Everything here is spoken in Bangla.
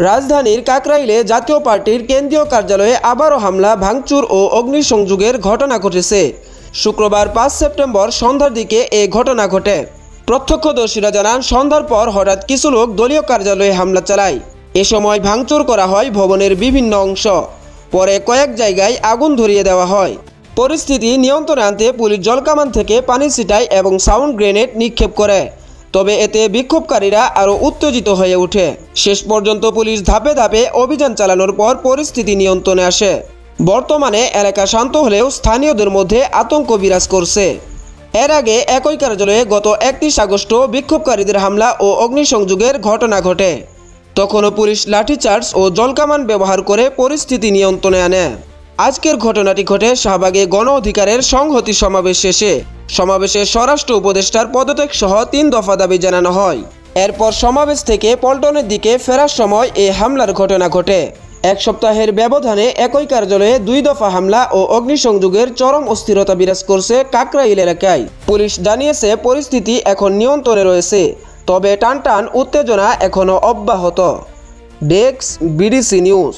রাজধানীর কাকরাইলে জাতীয় পার্টির কেন্দ্রীয় কার্যালয়ে আবারও হামলা, ভাঙচুর ও অগ্নিসংযোগের ঘটনা ঘটেছে। শুক্রবার 5 সেপ্টেম্বর সন্ধ্যার দিকে এই ঘটনা ঘটে। প্রত্যক্ষদর্শীরা জানান, সন্ধ্যার পর হঠাৎ কিছু লোক দলীয় কার্যালয়ে হামলা চালায়। এ সময় ভাঙচুর করা হয় ভবনের বিভিন্ন অংশ। পরে কয়েক জায়গায় আগুন ধরিয়ে দেওয়া হয়। পরিস্থিতি নিয়ন্ত্রণে আনতে পুলিশ জলকামান থেকে পানি ছিটায় এবং সাউন্ড গ্রেনেড নিক্ষেপ করে। তবে এতে বিক্ষোভকারীরা আরও উত্তেজিত হয়ে ওঠে। শেষ পর্যন্ত পুলিশ ধাপে ধাপে অভিযান চালানোর পর পরিস্থিতি নিয়ন্ত্রণে আসে। বর্তমানে এলাকা শান্ত হলেও স্থানীয়দের মধ্যে আতঙ্ক বিরাজ করছে। এর আগে একই কার্যালয়ে গত 31 আগস্ট বিক্ষোভকারীদের হামলা ও অগ্নিসংযোগের ঘটনা ঘটে। তখনও পুলিশ লাঠিচার্জ ও জলকামান ব্যবহার করে পরিস্থিতি নিয়ন্ত্রণে আনে। আজকের ঘটনাটি ঘটে শাহবাগে গণ অধিকারের সংহতি সমাবেশ শেষে। সমাবেশে স্বরাষ্ট্র উপদেষ্টার পদত্যাগ সহ 3 দফা দাবি জানানো হয়। এরপর সমাবেশ থেকে পল্টনের দিকে ফেরার সময় এই হামলার ঘটনা ঘটে। এক সপ্তাহের ব্যবধানে একই কার্যালয়ে 2 দফা হামলা ও অগ্নিসংযোগের চরম অস্থিরতা বিরাজ করছে কাকরাইল এলাকায়। পুলিশ জানিয়েছে পরিস্থিতি এখন নিয়ন্ত্রণে রয়েছে, তবে টানটান উত্তেজনা এখনও অব্যাহত। Desk, BDC news.